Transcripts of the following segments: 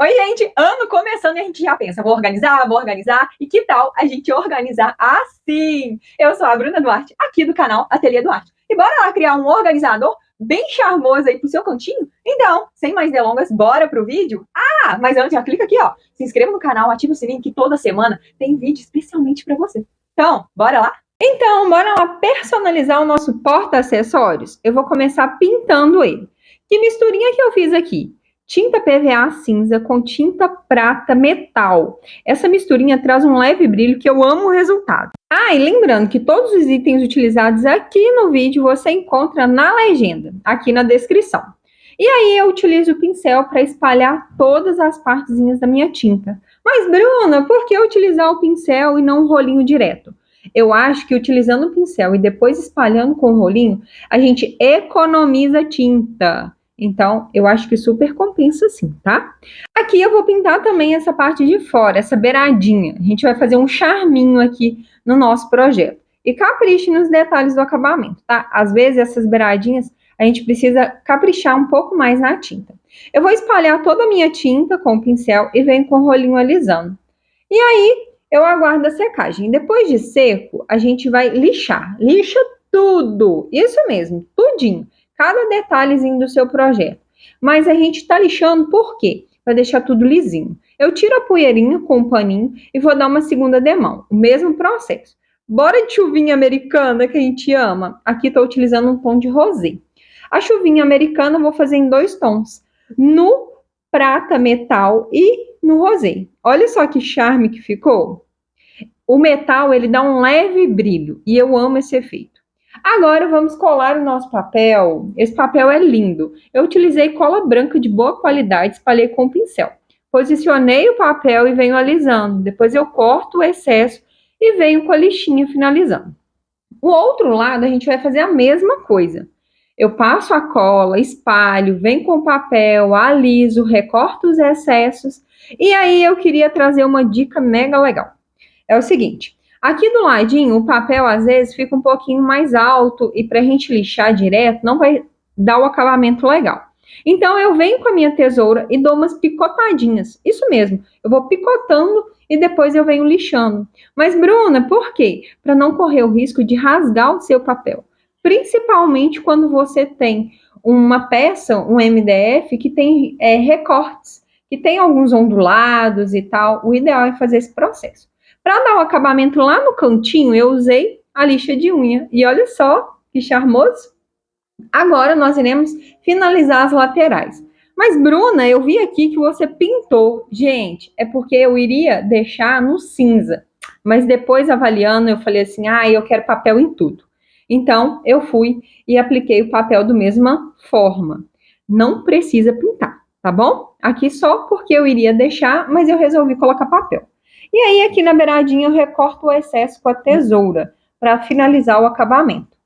Oi, gente! Ano começando e a gente já pensa, vou organizar. E que tal a gente organizar assim? Eu sou a Bruna Duarte, aqui do canal Ateliê Duarte. E bora lá criar um organizador bem charmoso aí pro seu cantinho? Então, sem mais delongas, bora pro vídeo? Ah, mas antes já clica aqui, ó. Se inscreva no canal, ativa o sininho que toda semana tem vídeo especialmente para você. Então, bora lá? Então, bora lá personalizar o nosso porta-acessórios? Eu vou começar pintando ele. Que misturinha que eu fiz aqui? Tinta PVA cinza com tinta prata metal. Essa misturinha traz um leve brilho que eu amo o resultado. Ah, e lembrando que todos os itens utilizados aqui no vídeo você encontra na legenda, aqui na descrição. E aí eu utilizo o pincel para espalhar todas as partezinhas da minha tinta. Mas Bruna, por que utilizar o pincel e não um rolinho direto? Eu acho que utilizando o pincel e depois espalhando com o rolinho, a gente economiza tinta. Então, eu acho que super compensa sim, tá? Aqui eu vou pintar também essa parte de fora, essa beiradinha. A gente vai fazer um charminho aqui no nosso projeto. E capriche nos detalhes do acabamento, tá? Às vezes essas beiradinhas a gente precisa caprichar um pouco mais na tinta. Eu vou espalhar toda a minha tinta com o pincel e venho com o rolinho alisando. E aí, eu aguardo a secagem. Depois de seco, a gente vai lixar. Lixa tudo. Isso mesmo, tudinho. Cada detalhezinho do seu projeto. Mas a gente tá lixando por quê? Para deixar tudo lisinho. Eu tiro a poeirinha com um paninho e vou dar uma segunda demão. O mesmo processo. Bora de chuvinha americana que a gente ama. Aqui estou utilizando um tom de rosé. A chuvinha americana eu vou fazer em 2 tons. No prata metal e no rosé. Olha só que charme que ficou. O metal, ele dá um leve brilho e eu amo esse efeito. Agora vamos colar o nosso papel. Esse papel é lindo. Eu utilizei cola branca de boa qualidade, espalhei com o pincel. Posicionei o papel e venho alisando. Depois eu corto o excesso e venho com a lixinha finalizando. O outro lado a gente vai fazer a mesma coisa. Eu passo a cola, espalho, venho com o papel, aliso, recorto os excessos. E aí eu queria trazer uma dica mega legal. É o seguinte, aqui do ladinho o papel às vezes fica um pouquinho mais alto e para a gente lixar direto não vai dar o acabamento legal. Então eu venho com a minha tesoura e dou umas picotadinhas. Isso mesmo, eu vou picotando e depois eu venho lixando. Mas Bruna, por quê? Para não correr o risco de rasgar o seu papel. Principalmente quando você tem uma peça, um MDF, que tem recortes, que tem alguns ondulados e tal. O ideal é fazer esse processo. Para dar o acabamento lá no cantinho, eu usei a lixa de unha. E olha só que charmoso. Agora nós iremos finalizar as laterais. Mas, Bruna, eu vi aqui que você pintou. Gente, é porque eu iria deixar no cinza. Mas depois, avaliando, eu falei assim, eu quero papel em tudo. Então, eu fui e apliquei o papel da mesma forma. Não precisa pintar, tá bom? Aqui só porque eu iria deixar, mas eu resolvi colocar papel. E aí, aqui na beiradinha, eu recorto o excesso com a tesoura para finalizar o acabamento.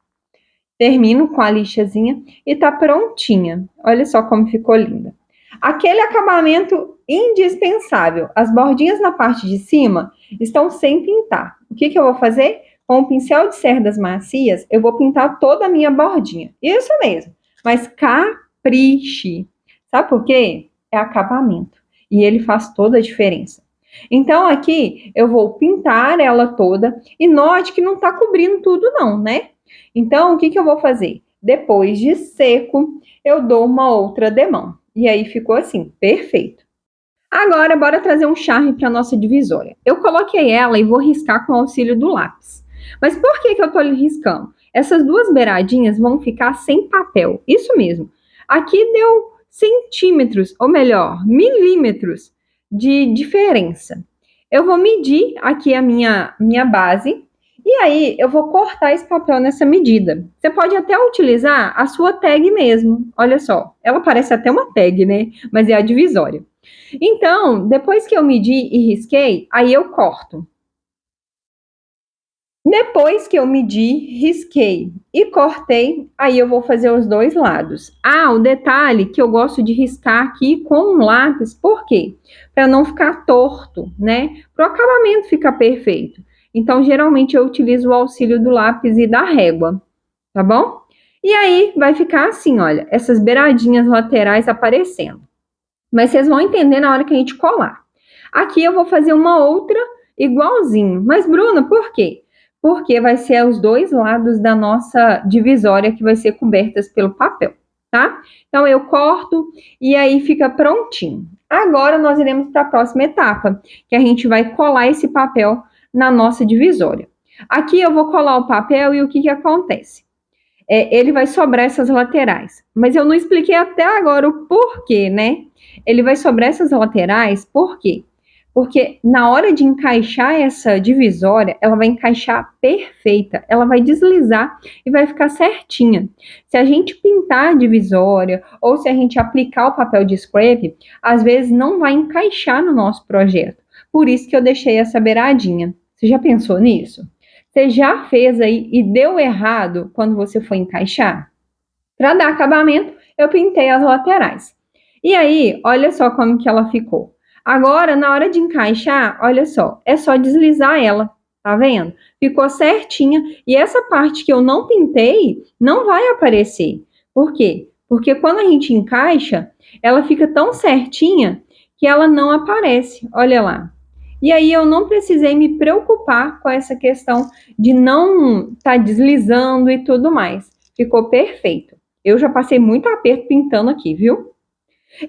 Termino com a lixazinha e tá prontinha. Olha só como ficou linda. Aquele acabamento indispensável. As bordinhas na parte de cima estão sem pintar. O que eu vou fazer? Com o pincel de cerdas macias, eu vou pintar toda a minha bordinha. Isso mesmo. Mas capriche. Sabe por quê? É acabamento. E ele faz toda a diferença. Então, aqui eu vou pintar ela toda e note que não tá cobrindo tudo não, né? Então, o que eu vou fazer? Depois de seco, eu dou uma outra demão. E aí ficou assim, perfeito. Agora, bora trazer um charme para nossa divisória. Eu coloquei ela e vou riscar com o auxílio do lápis. Mas por que eu estou riscando? Essas duas beiradinhas vão ficar sem papel. Isso mesmo. Aqui deu centímetros, ou melhor, milímetros de diferença. Eu vou medir aqui a minha base. E aí, eu vou cortar esse papel nessa medida. Você pode até utilizar a sua tag mesmo. Olha só, ela parece até uma tag, né? Mas é a divisória. Então, depois que eu medi e risquei, aí eu corto. Depois que eu medi, risquei e cortei, aí eu vou fazer os dois lados. O detalhe que eu gosto de riscar aqui com um lápis, por quê? Para não ficar torto, né? Para o acabamento ficar perfeito. Então, geralmente eu utilizo o auxílio do lápis e da régua, tá bom? E aí vai ficar assim, olha, essas beiradinhas laterais aparecendo. Mas vocês vão entender na hora que a gente colar. Aqui eu vou fazer uma outra igualzinho. Mas, Bruna, por quê? Porque vai ser os dois lados da nossa divisória que vai ser cobertas pelo papel, tá? Então, eu corto e aí fica prontinho. Agora, nós iremos para a próxima etapa, que a gente vai colar esse papel na nossa divisória. Aqui eu vou colar o papel e o que acontece? Ele vai sobrar essas laterais. Mas eu não expliquei até agora o porquê, né? Ele vai sobrar essas laterais, por quê? Porque na hora de encaixar essa divisória, ela vai encaixar perfeita, ela vai deslizar e vai ficar certinha. Se a gente pintar a divisória ou se a gente aplicar o papel de scrap, às vezes não vai encaixar no nosso projeto. Por isso que eu deixei essa beiradinha. Você já pensou nisso? Você já fez aí e deu errado quando você foi encaixar? Para dar acabamento, eu pintei as laterais. E aí, olha só como que ela ficou. Agora, na hora de encaixar, olha só, é só deslizar ela, tá vendo? Ficou certinha. E essa parte que eu não pintei, não vai aparecer. Por quê? Porque quando a gente encaixa, ela fica tão certinha que ela não aparece. Olha lá. E aí eu não precisei me preocupar com essa questão de não estar deslizando e tudo mais. Ficou perfeito. Eu já passei muito aperto pintando aqui, viu?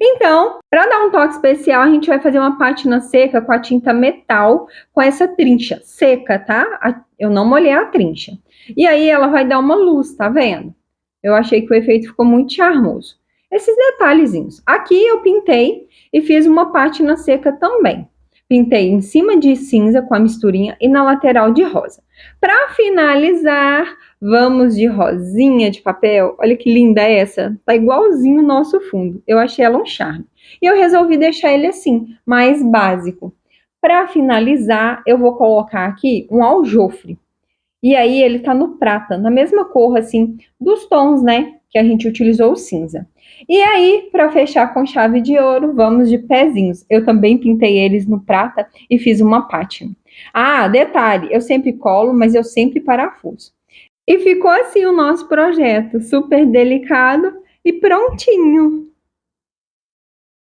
Então, para dar um toque especial, a gente vai fazer uma pátina seca com a tinta metal, com essa trincha seca, tá? Eu não molhei a trincha. E aí ela vai dar uma luz, tá vendo? Eu achei que o efeito ficou muito charmoso. Esses detalhezinhos. Aqui eu pintei e fiz uma pátina seca também. Pintei em cima de cinza com a misturinha e na lateral de rosa. Para finalizar, vamos de rosinha de papel. Olha que linda essa. Tá igualzinho o nosso fundo. Eu achei ela um charme. E eu resolvi deixar ele assim, mais básico. Para finalizar, eu vou colocar aqui um aljofre. E aí ele tá no prata, na mesma cor assim dos tons, né, que a gente utilizou o cinza. E aí, para fechar com chave de ouro, vamos de pezinhos. Eu também pintei eles no prata e fiz uma pátina. Ah, detalhe, eu sempre colo, mas eu sempre parafuso. E ficou assim o nosso projeto, super delicado e prontinho.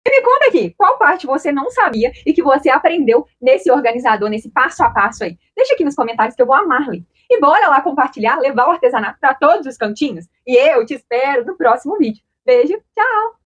Me conta aqui, qual parte você não sabia e que você aprendeu nesse organizador, nesse passo a passo aí? Deixa aqui nos comentários que eu vou amar ler. E bora lá compartilhar, levar o artesanato para todos os cantinhos. E eu te espero no próximo vídeo. Beijo, tchau!